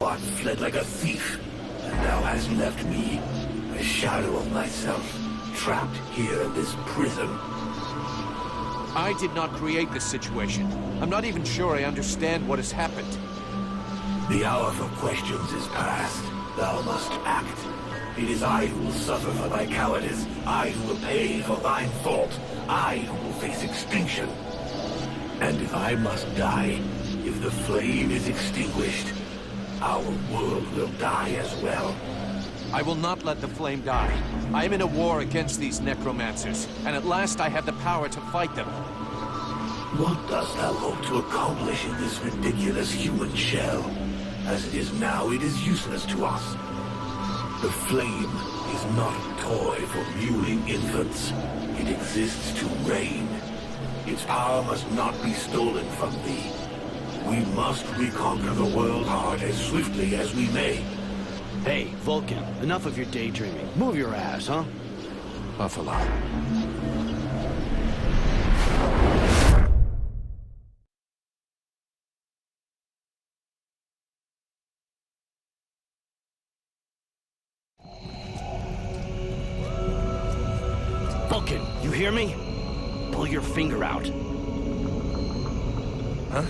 Thou art fled like a thief, and thou hast left me, a shadow of myself, trapped here in this prison. I did not create this situation. I'm not even sure I understand what has happened. The hour for questions is past. Thou must act. It is I who will suffer for thy cowardice. I who will pay for thine fault. I who will face extinction. And if I must die, if the flame is extinguished, our world will die as well. I will not let the flame die. I am in a war against these necromancers, and at last I have the power to fight them. What dost thou hope to accomplish in this ridiculous human shell? As it is now, it is useless to us. The flame is not a toy for mewling infants. It exists to reign. Its power must not be stolen from thee. We must reconquer the world heart as swiftly as we may. Hey, Vulcan, enough of your daydreaming. Move your ass, huh? Buffalo. Vulcan, you hear me? Pull your finger out. Huh?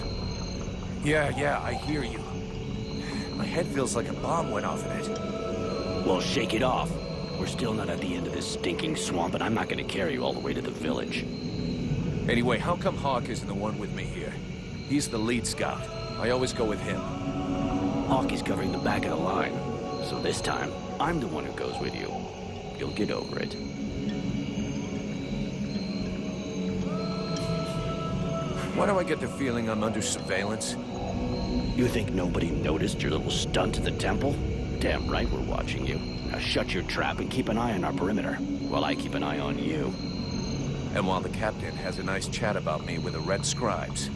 Yeah, I hear you. My head feels like a bomb went off in it. Well, shake it off. We're still not at the end of this stinking swamp, and I'm not gonna carry you all the way to the village. Anyway, how come Hawk isn't the one with me here? He's the lead scout. I always go with him. Hawk is covering the back of the line, so this time, I'm the one who goes with you. You'll get over it. Why do I get the feeling I'm under surveillance? You think nobody noticed your little stunt at the temple? Damn right we're watching you. Now shut your trap and keep an eye on our perimeter, while I keep an eye on you. And while the captain has a nice chat about me with the red scribes.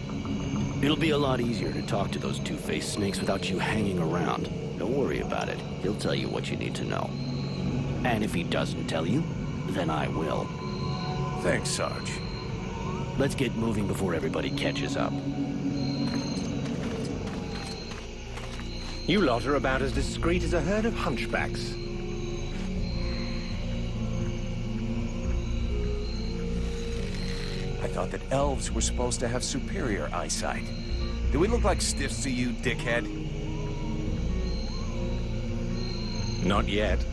It'll be a lot easier to talk to those two-faced snakes without you hanging around. Don't worry about it. He'll tell you what you need to know. And if he doesn't tell you, then I will. Thanks, Sarge. Let's get moving before everybody catches up. You lot are about as discreet as a herd of hunchbacks. I thought that elves were supposed to have superior eyesight. Do we look like stiffs to you, dickhead? Not yet.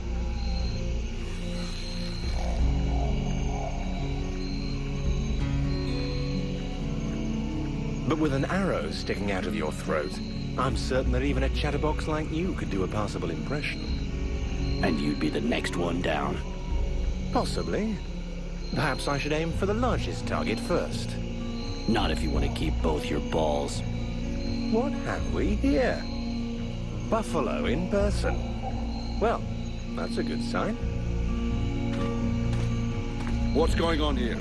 But with an arrow sticking out of your throat, I'm certain that even a chatterbox like you could do a passable impression. And you'd be the next one down. Possibly. Perhaps I should aim for the largest target first. Not if you want to keep both your balls. What have we here? Buffalo in person. Well, that's a good sign. What's going on here?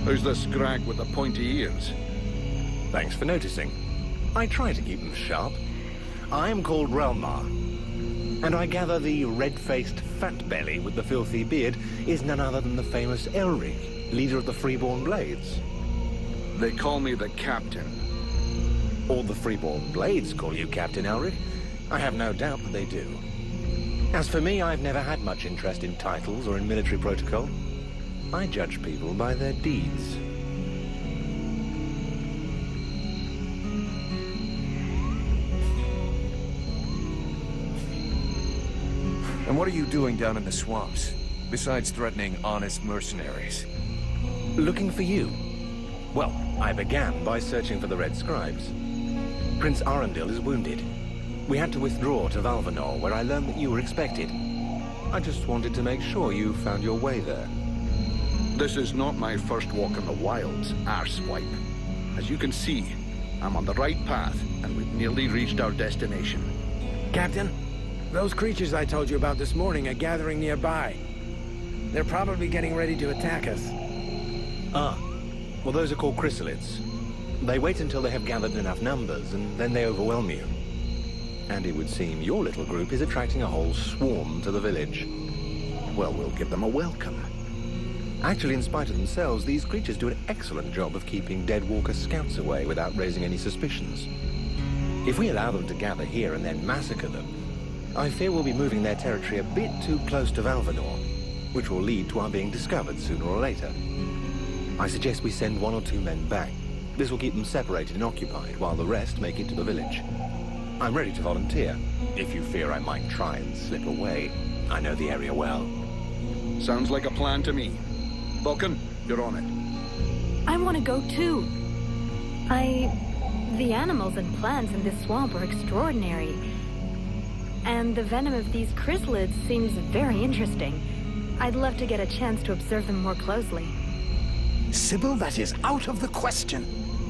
Who's the scrag with the pointy ears? Thanks for noticing. I try to keep them sharp. I am called Relmar, and I gather the red-faced fat belly with the filthy beard is none other than the famous Elric, leader of the Freeborn Blades. They call me the Captain. All the Freeborn Blades call you Captain Elric. I have no doubt that they do. As for me, I've never had much interest in titles or in military protocol. I judge people by their deeds. And what are you doing down in the swamps, besides threatening honest mercenaries? Looking for you. Well, I began by searching for the Red Scribes. Prince Arundel is wounded. We had to withdraw to Valvanor, where I learned that you were expected. I just wanted to make sure you found your way there. This is not my first walk in the wilds, arsewipe. As you can see, I'm on the right path, and we've nearly reached our destination. Captain, those creatures I told you about this morning are gathering nearby. They're probably getting ready to attack us. Ah, well those are called chrysalids. They wait until they have gathered enough numbers, and then they overwhelm you. And it would seem your little group is attracting a whole swarm to the village. Well, we'll give them a welcome. Actually, in spite of themselves, these creatures do an excellent job of keeping dead walker scouts away without raising any suspicions. If we allow them to gather here and then massacre them, I fear we'll be moving their territory a bit too close to Valvanor, which will lead to our being discovered sooner or later. I suggest we send 1 or 2 men back. This will keep them separated and occupied, while the rest make it to the village. I'm ready to volunteer, if you fear I might try and slip away. I know the area well. Sounds like a plan to me. Vulcan, you're on it. I want to go too. The animals and plants in this swamp are extraordinary. And the venom of these chrysalids seems very interesting. I'd love to get a chance to observe them more closely. Sybil, that is out of the question.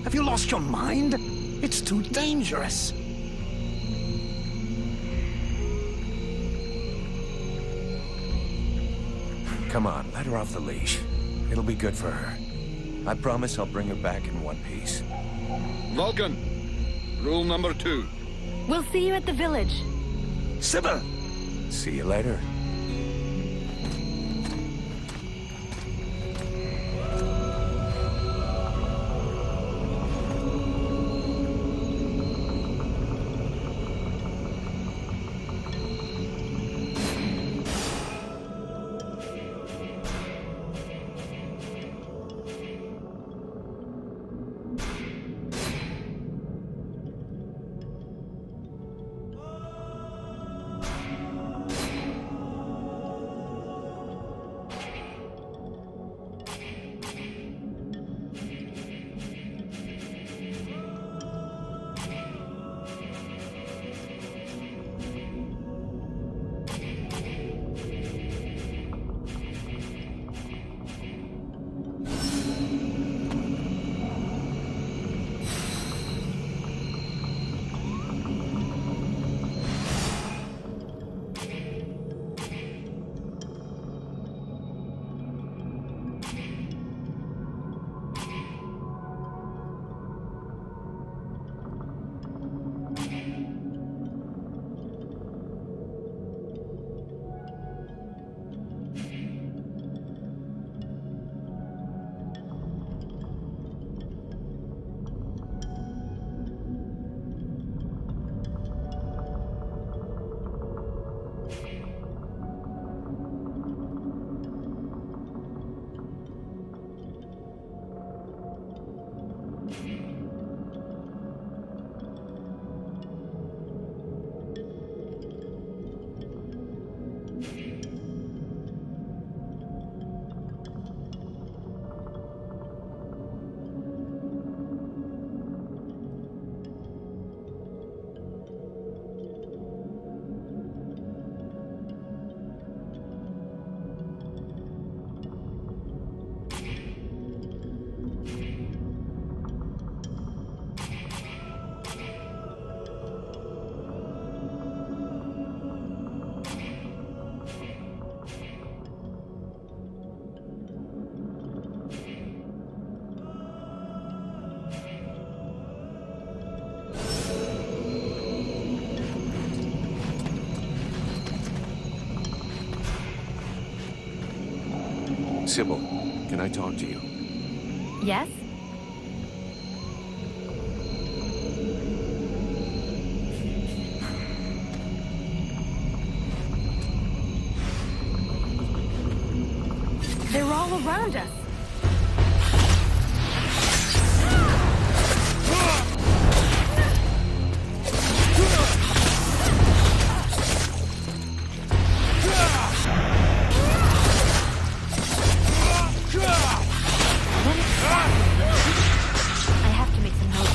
Have you lost your mind? It's too dangerous. Come on, let her off the leash. It'll be good for her. I promise I'll bring her back in one piece. Vulcan, rule number 2. We'll see you at the village. Sybil! See you later. Sybil, can I talk to you? Yes? They're all around us. I have to make some notes.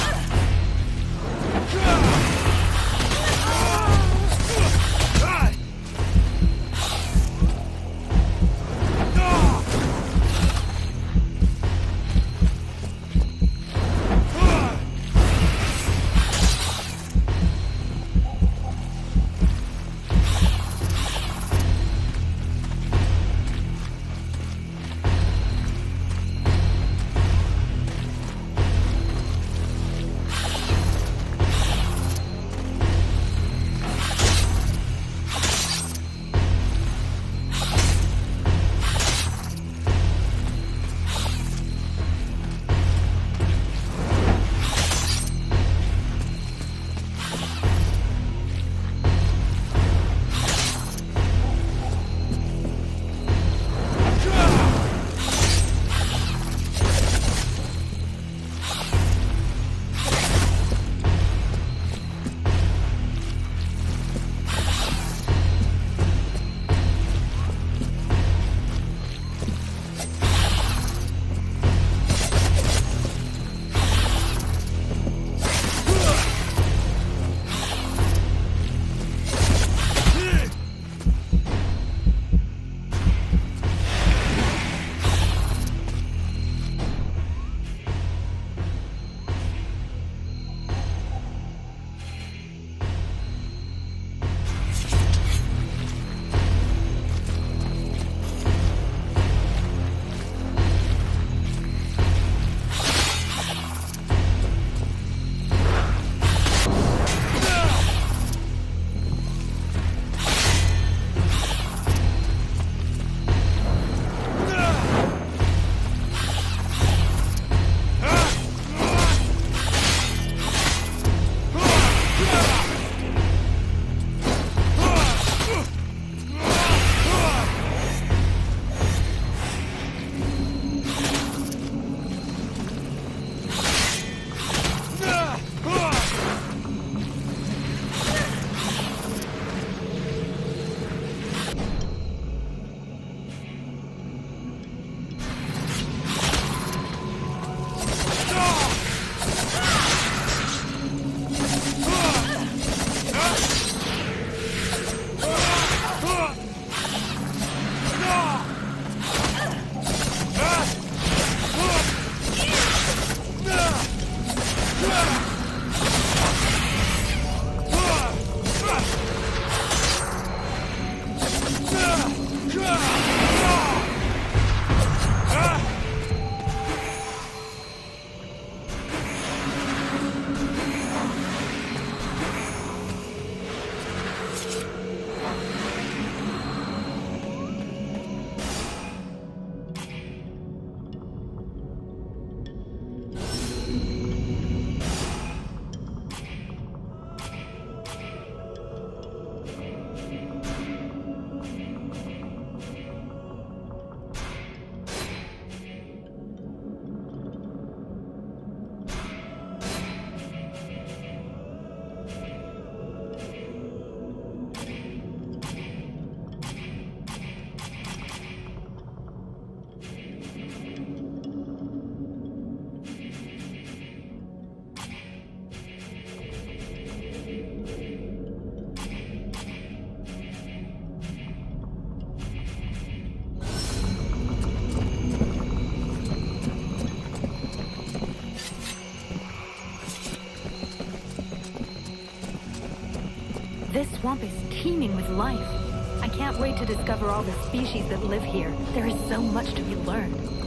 This swamp is teeming with life. I can't wait to discover all the species that live here. There is so much to be learned.